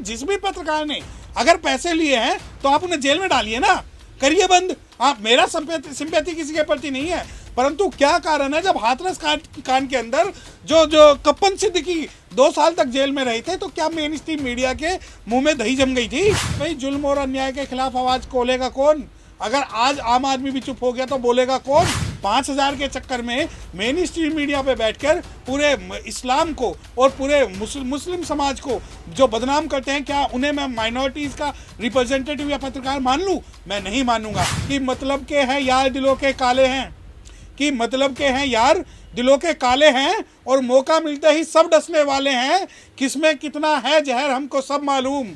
जिस भी पत्रकार ने अगर पैसे लिए हैं तो आप उन्हें जेल में डालिए ना, करिए बंद। आप, मेरा सिंपैथी किसी के प्रति नहीं है, परंतु क्या कारण है जब हाथरस कांड के अंदर जो कप्पन सिद्दीकी 2 साल तक जेल में रहे थे, तो क्या मेन स्ट्रीम मीडिया के मुंह में दही जम गई थी? भाई जुल्म और अन्याय के खिलाफ आवाज खोलेगा कौन? अगर आज आम आदमी भी चुप हो गया तो बोलेगा कौन? 5000 के चक्कर में मेन स्ट्रीम मीडिया पे बैठकर पूरे इस्लाम को और पूरे मुस्लिम समाज को जो बदनाम करते हैं, क्या उन्हें मैं माइनॉरिटीज़ का रिप्रेजेंटेटिव या पत्रकार मान लूँ? मैं नहीं मानूंगा। कि मतलब के हैं यार दिलों के काले हैं, कि मतलब के हैं यार दिलों के काले हैं, और मौका मिलते ही सब डसने वाले हैं। किसमें कितना है जहर हमको सब मालूम,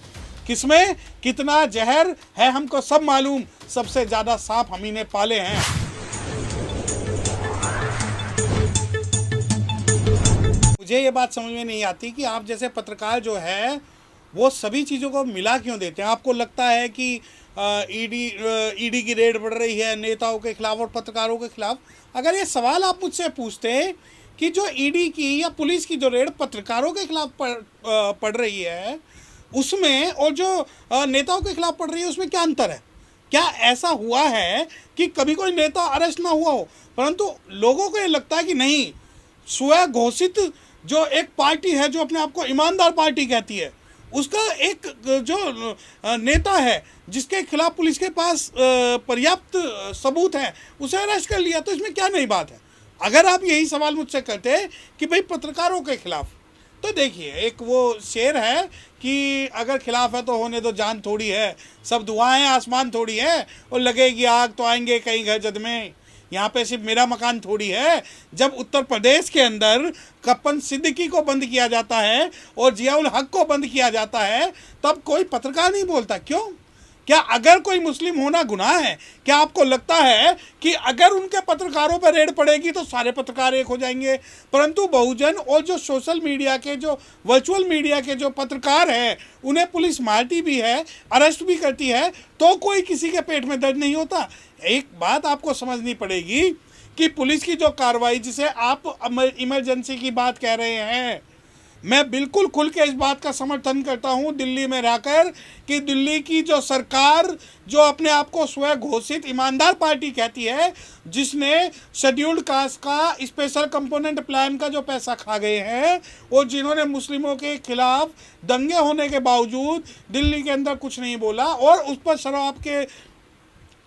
किसमें कितना जहर है हमको सब मालूम, सबसे ज़्यादा सांप हम ही ने पाले हैं। मुझे ये बात समझ में नहीं आती कि आप जैसे पत्रकार जो है वो सभी चीज़ों को मिला क्यों देते हैं। आपको लगता है कि ईडी की रेड बढ़ रही है नेताओं के खिलाफ और पत्रकारों के खिलाफ। अगर ये सवाल आप मुझसे पूछते कि जो ईडी की या पुलिस की जो रेड पत्रकारों के खिलाफ पड़ रही है उसमें और जो नेताओं के खिलाफ पड़ रही है उसमें क्या अंतर है? क्या ऐसा हुआ है कि कभी कोई नेता अरेस्ट ना हुआ हो, परंतु लोगों को ये लगता है कि नहीं, स्वयं घोषित जो एक पार्टी है जो अपने आप को ईमानदार पार्टी कहती है, उसका एक जो नेता है जिसके खिलाफ पुलिस के पास पर्याप्त सबूत है, उसे अरेस्ट कर लिया, तो इसमें क्या नई बात है? अगर आप यही सवाल मुझसे करते कि भाई पत्रकारों के खिलाफ, तो देखिए एक वो शेर है कि अगर खिलाफ है तो होने दो जान थोड़ी है, सब दुआएं आसमान थोड़ी है, और लगेगी आग तो आएंगे कहीं घर जद में, यहाँ पे सिर्फ मेरा मकान थोड़ी है। जब उत्तर प्रदेश के अंदर कप्पन सिद्दीकी को बंद किया जाता है और जियाउल हक को बंद किया जाता है, तब कोई पत्रकार नहीं बोलता। क्यों? क्या अगर कोई मुस्लिम होना गुनाह है? क्या आपको लगता है कि अगर उनके पत्रकारों पर रेड पड़ेगी तो सारे पत्रकार एक हो जाएंगे? परंतु बहुजन और जो सोशल मीडिया के, जो वर्चुअल मीडिया के जो पत्रकार हैं, उन्हें पुलिस मारती भी है, अरेस्ट भी करती है, तो कोई किसी के पेट में दर्द नहीं होता। एक बात आपको समझनी पड़ेगी कि पुलिस की जो कार्रवाई, जिसे आप इमरजेंसी की बात कह रहे हैं, मैं बिल्कुल खुल के इस बात का समर्थन करता हूं दिल्ली में रहकर कि दिल्ली की जो सरकार जो अपने आप को स्वयं घोषित ईमानदार पार्टी कहती है, जिसने शेड्यूल्ड कास्ट का स्पेशल कंपोनेंट प्लान का जो पैसा खा गए हैं, और जिन्होंने मुस्लिमों के खिलाफ दंगे होने के बावजूद दिल्ली के अंदर कुछ नहीं बोला, और उस पर शराब के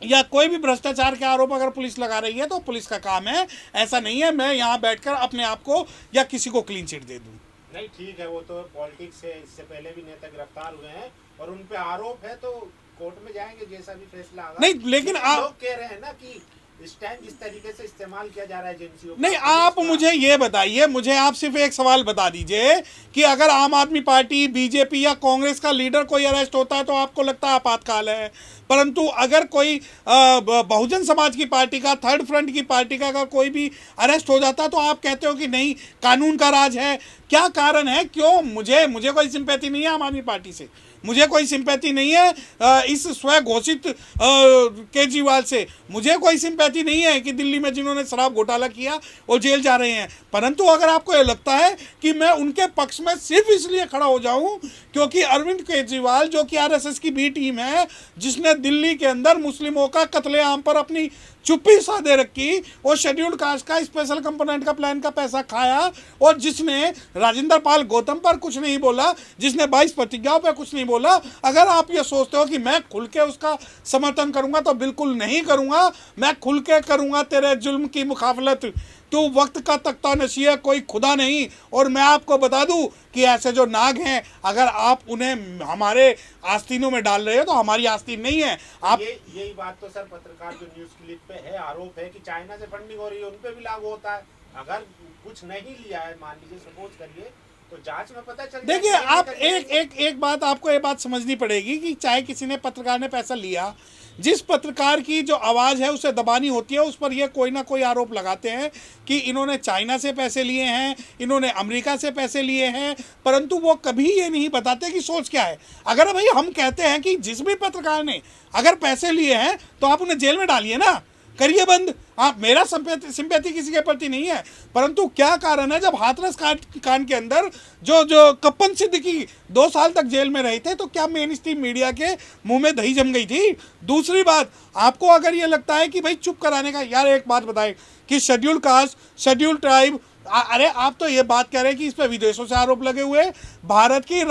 या कोई भी भ्रष्टाचार के आरोप अगर पुलिस लगा रही है तो पुलिस का काम है। ऐसा नहीं है मैं यहाँ बैठकर अपने आप को या किसी को क्लीन चिट दे दूँ। नहीं, ठीक है, वो तो पॉलिटिक्स है, इससे पहले भी नेता गिरफ्तार हुए हैं और उन पे आरोप है, तो कोर्ट में जाएंगे जैसा भी फैसला आएगा। नहीं, लेकिन आप लोग कह रहे हैं ना कि इस टाइम जिस तरीके से इस्तेमाल किया जा रहा है एजेंसियों का, नहीं, आप मुझे ये बताइए, मुझे आप सिर्फ एक सवाल बता दीजिए कि अगर आम आदमी पार्टी, बीजेपी या कांग्रेस का लीडर कोई अरेस्ट होता है तो आपको लगता है आपातकाल है, परंतु अगर कोई बहुजन समाज की पार्टी का, थर्ड फ्रंट की पार्टी का अगर कोई भी अरेस्ट हो जाता है तो आप कहते हो कि नहीं, कानून का राज है। क्या कारण है? क्यों? मुझे कोई सिंपैथी नहीं है आम आदमी पार्टी से, मुझे कोई सिंपैथी नहीं है इस स्वयं घोषित केजरीवाल से, मुझे कोई सिंपैथी नहीं है कि दिल्ली में जिन्होंने शराब घोटाला किया और जेल जा रहे हैं। परंतु अगर आपको ये लगता है कि मैं उनके पक्ष में सिर्फ इसलिए खड़ा हो जाऊं क्योंकि अरविंद केजरीवाल, जो कि आरएसएस की बी टीम है, जिसने दिल्ली के अंदर मुस्लिमों का कत्लेआम पर अपनी चुप्पी साधे रखी और शेड्यूल्ड कास्ट का स्पेशल कंपोनेंट का प्लान का पैसा खाया, और जिसने राजेंद्र पाल गौतम पर कुछ नहीं बोला, जिसने 22 प्रतिज्ञाओं पर कुछ नहीं बोला, अगर आप ये सोचते हो कि मैं खुल के उसका समर्थन करूंगा तो बिल्कुल नहीं करूंगा। मैं खुल के करूंगा तेरे जुल्म की मुखाफलत। तू वक्त का तख्ता नशी है, कोई खुदा नहीं। और मैं आपको बता दूं कि ऐसे जो नाग हैं, अगर आप उन्हें हमारे आस्तीनों में डाल रहे हो तो हमारी आस्तीन नहीं है। आप यही बात तो सर पत्रकार जो न्यूज क्लिप पे है, आरोप है कि चाइना से फंडिंग हो रही है, उन पे भी लागू होता है। अगर कुछ नहीं लिया है, मान लीजिए सपोज करिए, तो जांच में पता चल। देखिए, आप एक बात आपको ये बात समझनी पड़ेगी कि चाहे किसी ने, पत्रकार ने पैसा लिया, जिस पत्रकार की जो आवाज़ है उसे दबानी होती है, उस पर ये कोई ना कोई आरोप लगाते हैं कि इन्होंने चाइना से पैसे लिए हैं, इन्होंने अमेरिका से पैसे लिए हैं, परंतु वो कभी ये नहीं बताते कि सोच क्या है। अगर भाई हम कहते हैं कि जिस भी पत्रकार ने अगर पैसे लिए हैं तो आप उन्हें जेल में डालिए ना, करिए बंद। आप, मेरा सिंपैथी किसी के प्रति नहीं है, परंतु क्या कारण है, जब हाथरस कांड के अंदर जो कप्पन सिद्दीकी 2 साल तक जेल में रहे थे, तो क्या मेन स्ट्रीम मीडिया के मुंह में दही जम गई थी? दूसरी बात, आपको अगर ये लगता है कि भाई चुप कराने का, यार एक बात बताएं कि शेड्यूल कास्ट, शेड्यूल ट्राइब, अरे आप तो ये बात कह रहे हैं कि इस पर विदेशों से आरोप लगे हुए। भारत की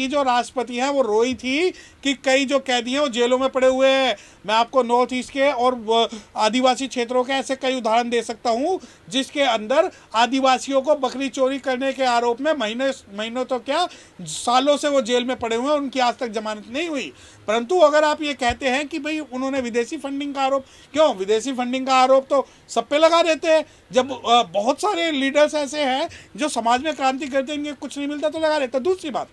जो राष्ट्रपति हैं वो रोई थी कि कई जो कैदी हैं वो जेलों में पड़े हुए हैं। मैं आपको नॉर्थ ईस्ट के और आदिवासी क्षेत्रों के ऐसे कई उदाहरण दे सकता हूं जिसके अंदर आदिवासियों को बकरी चोरी करने के आरोप में महीनों तो क्या सालों से वो जेल में पड़े हुए हैं, उनकी आज तक जमानत नहीं हुई। परंतु अगर आप ये कहते हैं कि भाई उन्होंने विदेशी फंडिंग का आरोप, क्यों विदेशी फंडिंग का आरोप तो सब पे लगा देते हैं। जब बहुत सारे लीडर्स ऐसे हैं जो समाज में क्रांति करते हैं, इनके कुछ नहीं मिलता तो लगा देते। दूसरी बात,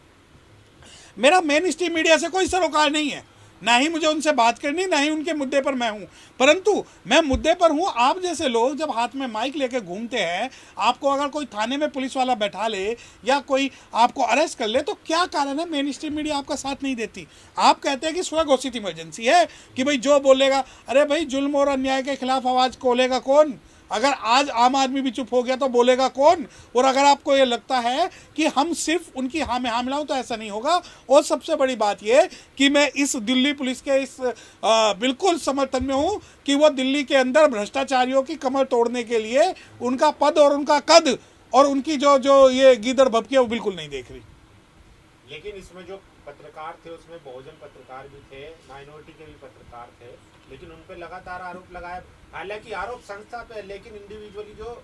मेरा मेन स्ट्रीम मीडिया से कोई सरोकार नहीं है, ना ही मुझे उनसे बात करनी, ना ही उनके मुद्दे पर मैं हूं, परंतु मैं मुद्दे पर हूं। आप जैसे लोग जब हाथ में माइक लेके घूमते हैं, आपको अगर कोई थाने में पुलिस वाला बैठा ले या कोई आपको अरेस्ट कर ले, तो क्या कारण है मेन स्ट्रीम मीडिया आपका साथ नहीं देती? आप कहते हैं कि स्वघोषित इमरजेंसी है कि भाई जो बोलेगा, अरे भाई जुल्म और अन्याय के खिलाफ आवाज खोलेगा कौन? अगर आज आम आदमी भी चुप हो गया तो बोलेगा कौन? और अगर आपको ये लगता है कि हम सिर्फ उनकी हाँ में हाँ मिलाऊं, तो ऐसा नहीं होगा। और सबसे बड़ी बात ये कि मैं इस दिल्ली पुलिस के इस बिल्कुल समर्थन में हूं कि वो दिल्ली के अंदर भ्रष्टाचारियों की कमर तोड़ने के लिए उनका पद और उनका कद और उनकी जो ये गीदड़ भभकी है वो बिल्कुल नहीं देख रही। लेकिन इसमें जो पत्रकार थे उसमें बहुजन पत्रकार भी थे, माइनॉरिटी के भी पत्रकार थे, लेकिन उन पे लगातार आरोप लगाए। हालांकि आरोप संस्था पे, लेकिन इंडिविजुअली जो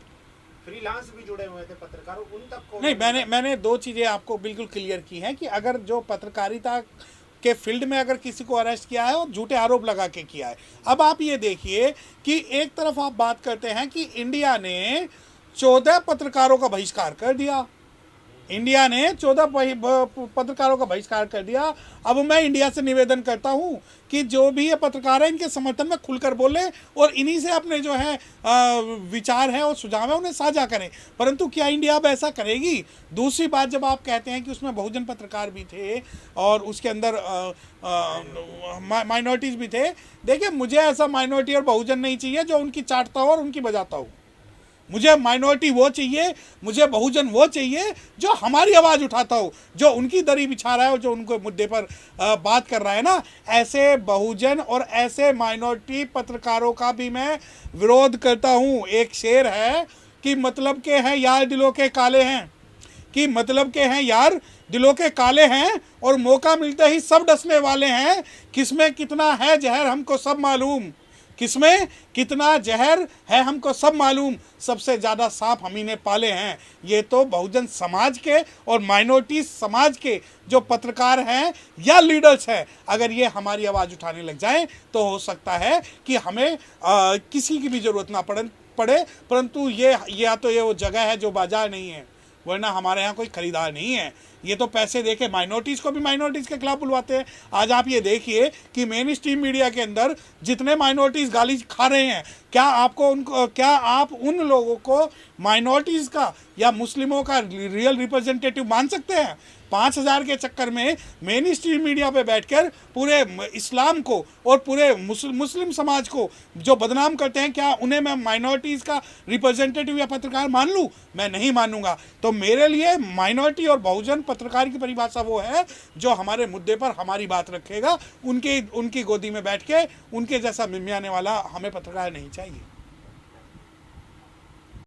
फ्रीलांस भी जुड़े हुए थे पत्रकार, उन तक को नहीं। मैंने 2 चीजें आपको बिल्कुल क्लियर की हैं कि अगर जो पत्रकारिता के फील्ड में अगर किसी को अरेस्ट किया है और झूठे आरोप लगा के किया है। अब आप ये देखिए कि एक तरफ आप बात करते हैं कि इंडिया ने 14 पत्रकारों का बहिष्कार कर दिया, इंडिया ने 14 पत्रकारों का बहिष्कार कर दिया। अब मैं इंडिया से निवेदन करता हूं कि जो भी ये पत्रकार हैं इनके समर्थन में खुलकर बोले और इन्हीं से अपने जो है विचार है और सुझाव है उन्हें साझा करें। परंतु क्या इंडिया अब ऐसा करेगी? दूसरी बात, जब आप कहते हैं कि उसमें बहुजन पत्रकार भी थे और उसके अंदर माइनॉरिटीज़ भी थे, देखिए मुझे ऐसा माइनॉरिटी और बहुजन नहीं चाहिए जो उनकी चाटता हो और उनकी बजाता हो। मुझे माइनॉरिटी वो चाहिए, मुझे बहुजन वो चाहिए जो हमारी आवाज़ उठाता हो, जो उनकी दरी बिछा रहा है और जो उनको मुद्दे पर बात कर रहा है ना। ऐसे बहुजन और ऐसे माइनॉरिटी पत्रकारों का भी मैं विरोध करता हूँ। एक शेर है कि मतलब के हैं यार दिलों के काले हैं, कि मतलब के हैं यार दिलों के काले हैं और मौका मिलते ही सब डसने वाले हैं। किसमें कितना है जहर हमको सब मालूम, किसमें कितना जहर है हमको सब मालूम, सबसे ज़्यादा सांप हम ही ने पाले हैं। ये तो बहुजन समाज के और माइनॉरिटी समाज के जो पत्रकार हैं या लीडर्स हैं, अगर ये हमारी आवाज़ उठाने लग जाएं तो हो सकता है कि हमें किसी की भी ज़रूरत ना पड़े। परंतु ये या तो ये वो जगह है जो बाजार नहीं है, वरना हमारे यहाँ कोई खरीदार नहीं है। ये तो पैसे देके माइनॉरिटीज़ को भी माइनॉरिटीज़ के खिलाफ बुलवाते हैं। आज आप ये देखिए कि मेन स्ट्रीम मीडिया के अंदर जितने माइनॉरिटीज़ गाली खा रहे हैं, क्या आप उन लोगों को माइनॉरिटीज़ का या मुस्लिमों का रियल रिप्रेजेंटेटिव मान सकते हैं? 5000 के चक्कर में मेन स्ट्रीम मीडिया पे बैठकर पूरे इस्लाम को और पूरे मुस्लिम समाज को जो बदनाम करते हैं, क्या उन्हें मैं माइनॉरिटीज़ का रिप्रेजेंटेटिव या पत्रकार मान लूँ? मैं नहीं मानूंगा। तो मेरे लिए माइनॉरिटी और बहुजन पत्रकार की परिभाषा वो है जो हमारे मुद्दे पर हमारी बात रखेगा। उनकी गोदी में बैठ के उनके जैसा मिमियाने वाला हमें पत्रकार नहीं चाहिए।